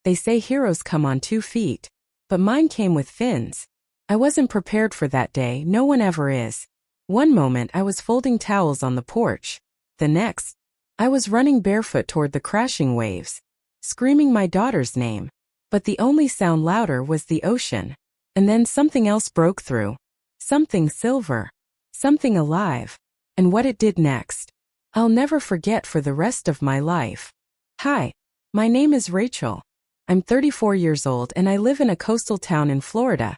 They say heroes come on 2 feet. But mine came with fins. I wasn't prepared for that day, no one ever is. One moment I was folding towels on the porch. The next, I was running barefoot toward the crashing waves, screaming my daughter's name. But the only sound louder was the ocean. And then something else broke through. Something silver. Something alive. And what it did next, I'll never forget for the rest of my life. Hi, my name is Rachel. I'm 34 years old and I live in a coastal town in Florida,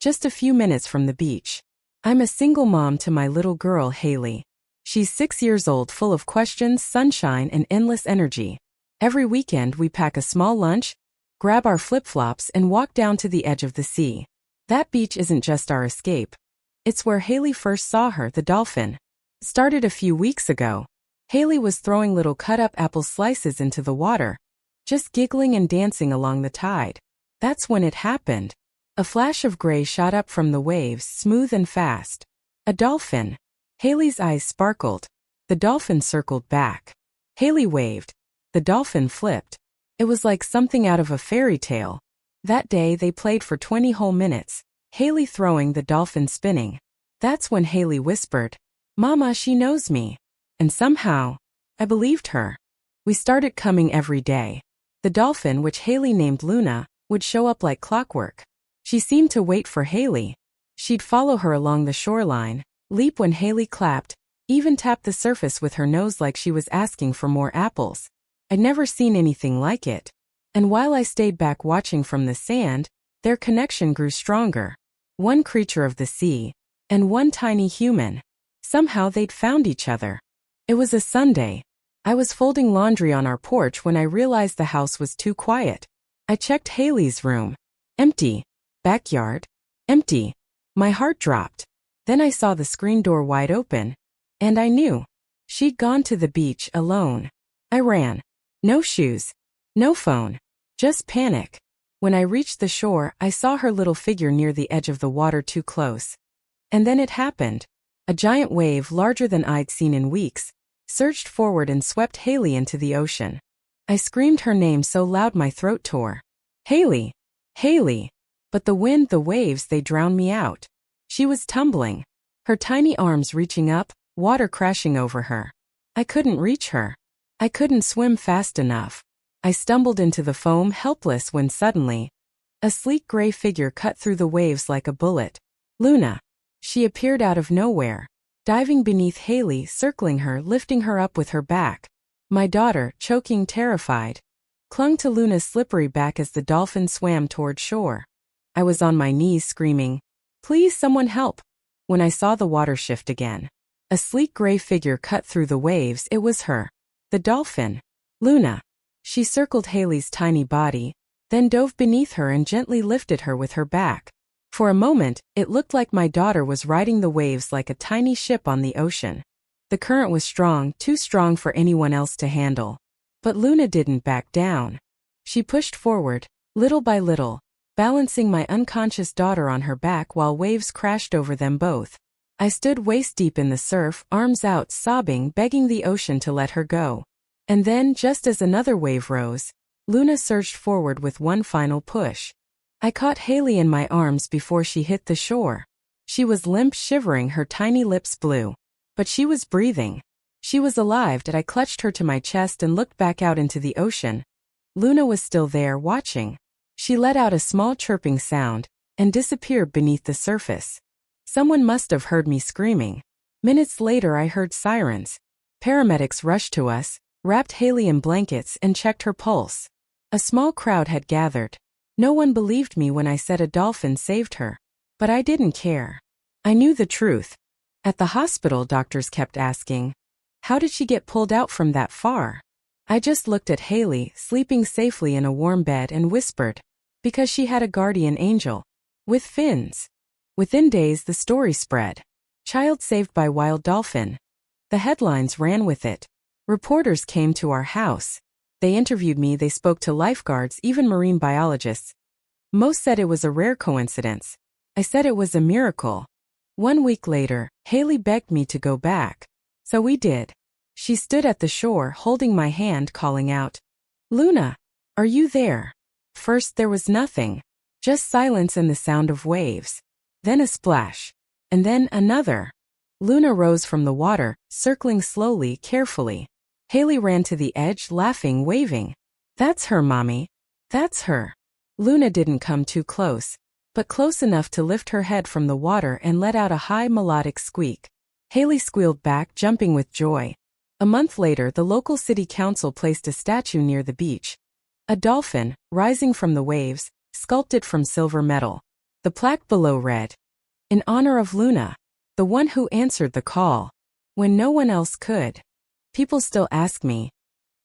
just a few minutes from the beach. I'm a single mom to my little girl, Haley. She's 6 years old, full of questions, sunshine, and endless energy. Every weekend we pack a small lunch, grab our flip-flops, and walk down to the edge of the sea. That beach isn't just our escape. It's where Haley first saw her, the dolphin. It started a few weeks ago. Haley was throwing little cut-up apple slices into the water, just giggling and dancing along the tide. That's when it happened. A flash of gray shot up from the waves, smooth and fast. A dolphin. Haley's eyes sparkled. The dolphin circled back. Haley waved. The dolphin flipped. It was like something out of a fairy tale. That day they played for 20 whole minutes, Haley throwing, the dolphin spinning. That's when Haley whispered, "Mama, she knows me." And somehow, I believed her. We started coming every day. The dolphin, which Haley named Luna, would show up like clockwork. She seemed to wait for Haley. She'd follow her along the shoreline, leap when Haley clapped, even tap the surface with her nose like she was asking for more apples. I'd never seen anything like it. And while I stayed back watching from the sand, their connection grew stronger. One creature of the sea, and one tiny human. Somehow they'd found each other. It was a Sunday. I was folding laundry on our porch when I realized the house was too quiet. I checked Haley's room. Empty. Backyard. Empty. My heart dropped. Then I saw the screen door wide open. And I knew. She'd gone to the beach alone. I ran. No shoes. No phone. Just panic. When I reached the shore, I saw her little figure near the edge of the water, too close. And then it happened. A giant wave, larger than I'd seen in weeks, surged forward and swept Haley into the ocean. I screamed her name so loud my throat tore. Haley! Haley! But the wind, the waves, they drowned me out. She was tumbling. Her tiny arms reaching up, water crashing over her. I couldn't reach her. I couldn't swim fast enough. I stumbled into the foam, helpless, when suddenly, a sleek gray figure cut through the waves like a bullet. Luna. She appeared out of nowhere, diving beneath Haley, circling her, lifting her up with her back. My daughter, choking, terrified, clung to Luna's slippery back as the dolphin swam toward shore. I was on my knees screaming, "Please, someone help!" when I saw the water shift again. A sleek gray figure cut through the waves. It was her. The dolphin. Luna. She circled Haley's tiny body, then dove beneath her and gently lifted her with her back. For a moment, it looked like my daughter was riding the waves like a tiny ship on the ocean. The current was strong, too strong for anyone else to handle. But Luna didn't back down. She pushed forward, little by little, balancing my unconscious daughter on her back while waves crashed over them both. I stood waist-deep in the surf, arms out, sobbing, begging the ocean to let her go. And then, just as another wave rose, Luna surged forward with one final push. I caught Haley in my arms before she hit the shore. She was limp, shivering, her tiny lips blue. But she was breathing. She was alive. I clutched her to my chest and looked back out into the ocean. Luna was still there, watching. She let out a small chirping sound and disappeared beneath the surface. Someone must have heard me screaming. Minutes later I heard sirens. Paramedics rushed to us, wrapped Haley in blankets, and checked her pulse. A small crowd had gathered. No one believed me when I said a dolphin saved her. But I didn't care. I knew the truth. At the hospital, doctors kept asking, "How did she get pulled out from that far?" I just looked at Haley, sleeping safely in a warm bed, and whispered, "Because she had a guardian angel. With fins." Within days the story spread. "Child saved by wild dolphin." The headlines ran with it. Reporters came to our house. They interviewed me, they spoke to lifeguards, even marine biologists. Most said it was a rare coincidence. I said it was a miracle. 1 week later, Haley begged me to go back. So we did. She stood at the shore, holding my hand, calling out, "Luna, are you there?" First there was nothing. Just silence and the sound of waves. Then a splash. And then another. Luna rose from the water, circling slowly, carefully. Haley ran to the edge, laughing, waving. That's her, Mommy. That's her. Luna didn't come too close, but close enough to lift her head from the water and let out a high melodic squeak. Haley squealed back, jumping with joy. A month later, the local city council placed a statue near the beach. A dolphin, rising from the waves, sculpted from silver metal. The plaque below read, "In honor of Luna, the one who answered the call, when no one else could." People still ask me,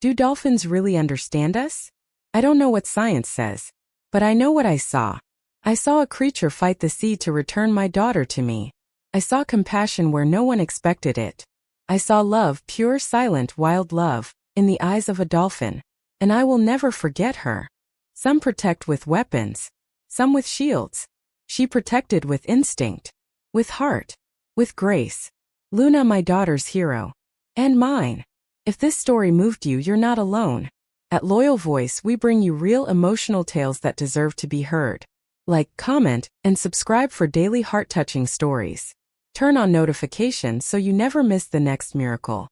do dolphins really understand us? I don't know what science says, but I know what I saw. I saw a creature fight the sea to return my daughter to me. I saw compassion where no one expected it. I saw love, pure, silent, wild love, in the eyes of a dolphin. And I will never forget her. Some protect with weapons, some with shields. She protected with instinct, with heart, with grace. Luna, my daughter's hero. And mine. If this story moved you, you're not alone. At Loyal Voice, we bring you real emotional tales that deserve to be heard. Like, comment, and subscribe for daily heart-touching stories. Turn on notifications so you never miss the next miracle.